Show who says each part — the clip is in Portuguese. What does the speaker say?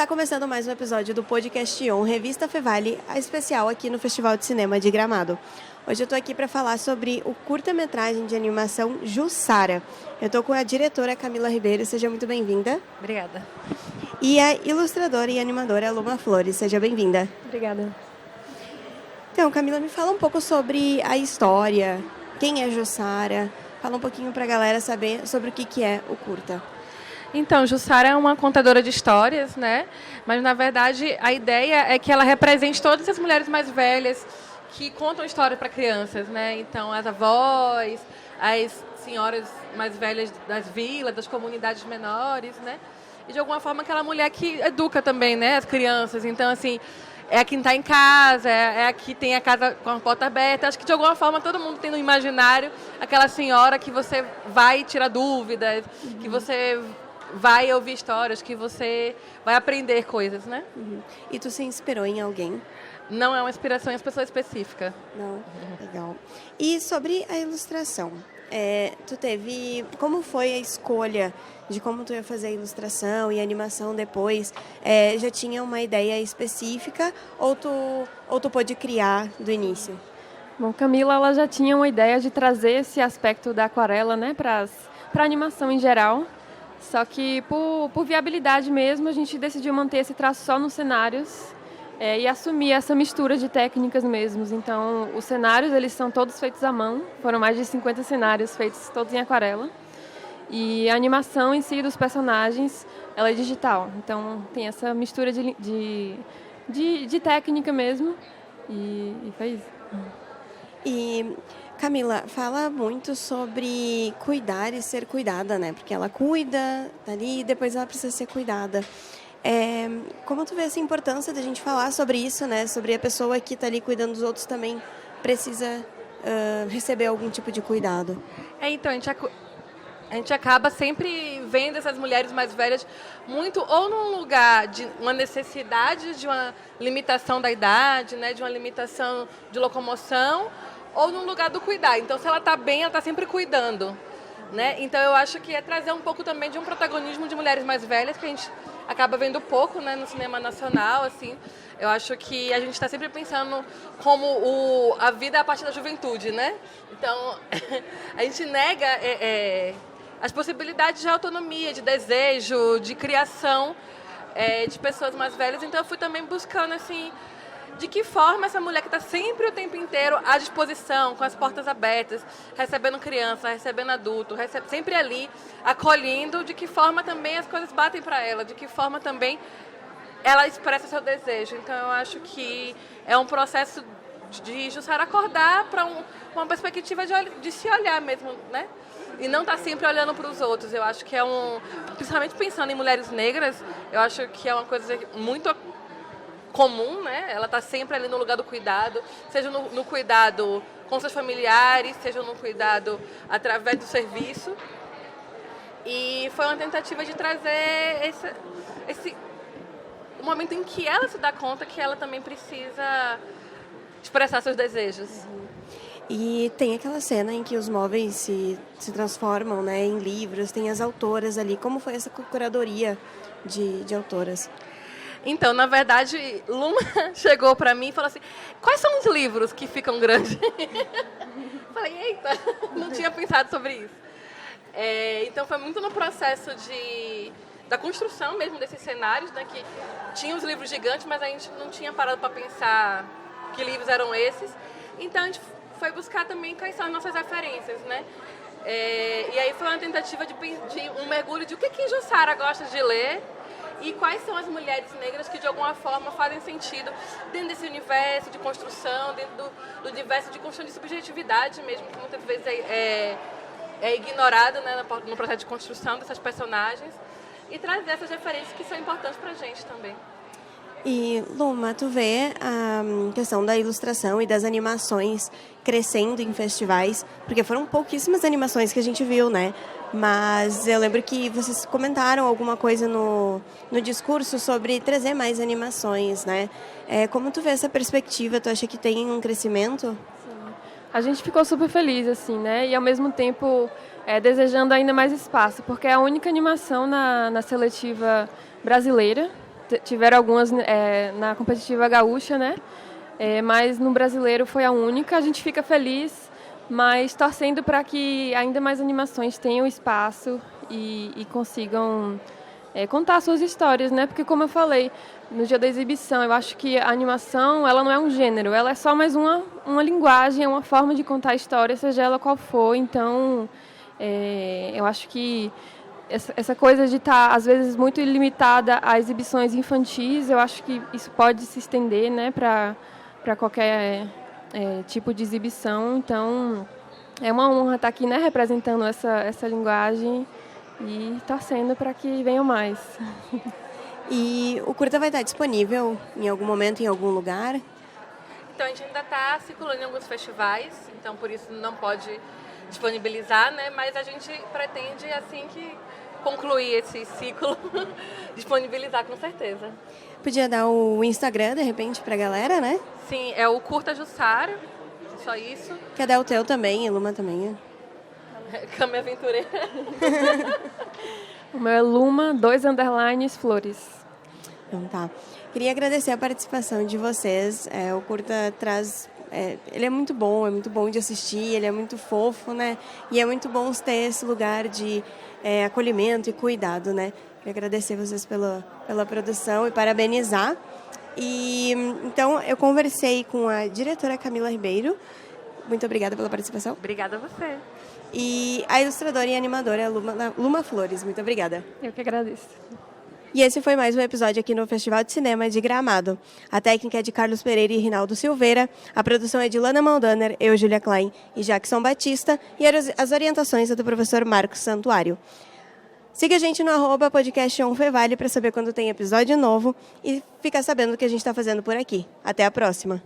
Speaker 1: Está começando mais um episódio do Podcast On, Revista Fevale, a especial aqui no Festival de Cinema de Gramado. Hoje eu estou aqui para falar sobre o curta-metragem de animação Jussara. Eu estou com a diretora Camila Ribeiro, seja muito bem-vinda.
Speaker 2: Obrigada.
Speaker 1: E a ilustradora e animadora Luma Flores, seja bem-vinda.
Speaker 2: Obrigada.
Speaker 1: Então, Camila, me fala um pouco sobre a história, quem é Jussara, fala um pouquinho para a galera saber sobre o que é o curta.
Speaker 2: Então, Jussara é uma contadora de histórias, né? Mas, na verdade, a ideia é que ela represente todas as mulheres mais velhas que contam história para crianças, né? Então, as avós, as senhoras mais velhas das vilas, das comunidades menores, né? E, de alguma forma, aquela mulher que educa também, né? As crianças. Então, assim, é a que está em casa, é a que tem a casa com a porta aberta. Acho que, de alguma forma, todo mundo tem no imaginário aquela senhora que você vai tirar dúvidas, que você vai ouvir histórias, que você vai aprender coisas, né?
Speaker 1: E tu se inspirou em alguém?
Speaker 2: Não é uma inspiração em uma pessoa específica.
Speaker 1: Não, legal. E sobre a ilustração, tu teve... Como foi a escolha de como tu ia fazer a ilustração e a animação depois? Já tinha uma ideia específica ou tu pôde criar do início?
Speaker 3: Bom, Camila, ela já tinha uma ideia de trazer esse aspecto da aquarela, né, para a animação em geral. Só que, por viabilidade mesmo, a gente decidiu manter esse traço só nos cenários e assumir essa mistura de técnicas mesmo. Então, os cenários, eles são todos feitos à mão. Foram mais de 50 cenários feitos todos em aquarela. E a animação em si dos personagens, ela é digital. Então, tem essa mistura de técnica mesmo. E foi isso.
Speaker 1: E... Camila, fala muito sobre cuidar e ser cuidada, né? Porque ela cuida dali e depois ela precisa ser cuidada. Como tu vê essa importância da gente falar sobre isso, né? Sobre a pessoa que está ali cuidando dos outros também precisa receber algum tipo de cuidado.
Speaker 2: Então, a gente acaba sempre vendo essas mulheres mais velhas muito ou num lugar de uma necessidade, de uma limitação da idade, né? De uma limitação de locomoção, ou num lugar do cuidar. Então, se ela está bem, ela está sempre cuidando, né? Então, eu acho que é trazer um pouco também de um protagonismo de mulheres mais velhas, que a gente acaba vendo pouco, né, no cinema nacional, assim. Eu acho que a gente está sempre pensando como a vida é a parte da juventude, né? Então, a gente nega as possibilidades de autonomia, de desejo, de criação de pessoas mais velhas. Então, eu fui também buscando, assim, de que forma essa mulher que está sempre o tempo inteiro à disposição, com as portas abertas, recebendo criança, recebendo adulto, sempre ali, acolhendo, de que forma também as coisas batem para ela, de que forma também ela expressa seu desejo. Então, eu acho que é um processo de Jussara acordar para uma perspectiva de se olhar mesmo, né? E não estar sempre olhando para os outros. Eu acho que principalmente pensando em mulheres negras, eu acho que é uma coisa muito comum, né? Ela está sempre ali no lugar do cuidado, seja no cuidado com seus familiares, seja no cuidado através do serviço. E foi uma tentativa de trazer o momento em que ela se dá conta que ela também precisa expressar seus desejos.
Speaker 1: E tem aquela cena em que os móveis se transformam, né, em livros, tem as autoras ali. Como foi essa curadoria de autoras?
Speaker 2: Então, na verdade, Luma chegou para mim e falou assim, quais são os livros que ficam grandes? Falei, eita, não tinha pensado sobre isso. Então, foi muito no processo da construção mesmo desses cenários, né, que tinha os livros gigantes, mas a gente não tinha parado para pensar que livros eram esses. Então, a gente foi buscar também quais são as nossas referências, né? E aí foi uma tentativa de um mergulho de o que Jussara gosta de ler, e quais são as mulheres negras que, de alguma forma, fazem sentido dentro desse universo de construção, dentro do universo de construção de subjetividade mesmo, que muitas vezes é ignorado, né, no processo de construção dessas personagens, e trazer essas referências que são importantes para a gente também.
Speaker 1: E, Luma, tu vê a questão da ilustração e das animações crescendo em festivais, porque foram pouquíssimas animações que a gente viu, né? Mas eu lembro que vocês comentaram alguma coisa no discurso sobre trazer mais animações, né? Como tu vê essa perspectiva? Tu acha que tem um crescimento?
Speaker 3: Sim. A gente ficou super feliz, assim, né? E, ao mesmo tempo, desejando ainda mais espaço, porque é a única animação na seletiva brasileira. tiveram algumas na competitiva gaúcha, né? Mas no brasileiro foi a única. A gente fica feliz, mas torcendo para que ainda mais animações tenham espaço e consigam contar suas histórias, né? Porque, como eu falei, no dia da exibição, eu acho que a animação, ela não é um gênero, ela é só mais uma linguagem, é uma forma de contar a história, seja ela qual for. Então, eu acho que essa coisa de estar, às vezes, muito limitada a exibições infantis, eu acho que isso pode se estender, né, para qualquer tipo de exibição. Então, é uma honra estar aqui, né, representando essa linguagem e torcendo para que venham mais.
Speaker 1: E o curta vai estar disponível em algum momento, em algum lugar?
Speaker 2: Então, a gente ainda está circulando em alguns festivais, então por isso não pode disponibilizar, né? Mas a gente pretende, assim que concluir esse ciclo, disponibilizar com certeza.
Speaker 1: Podia dar o Instagram, de repente, para a galera, né?
Speaker 2: Sim, é o Curta Jussara, só isso.
Speaker 1: Quer dar o teu também, Luma também.
Speaker 2: Cami Aventureira.
Speaker 3: O meu é Luma, 2_Flores.
Speaker 1: Então tá. Queria agradecer a participação de vocês. O curta traz... ele é muito bom de assistir, ele é muito fofo, né? E é muito bom ter esse lugar de acolhimento e cuidado, né? Queria agradecer vocês pela produção e parabenizar. E então, eu conversei com a diretora Camila Ribeiro. Muito obrigada pela participação.
Speaker 2: Obrigada a você.
Speaker 1: E a ilustradora e animadora Luma Flores. Muito obrigada.
Speaker 3: Eu que agradeço.
Speaker 1: E esse foi mais um episódio aqui no Festival de Cinema de Gramado. A técnica é de Carlos Pereira e Rinaldo Silveira, a produção é de Lana Maldaner, eu, Júlia Klein e Jackson Batista, e as orientações é do professor Marcos Santuário. Siga a gente no @podcast1Fevale para saber quando tem episódio novo e ficar sabendo o que a gente está fazendo por aqui. Até a próxima!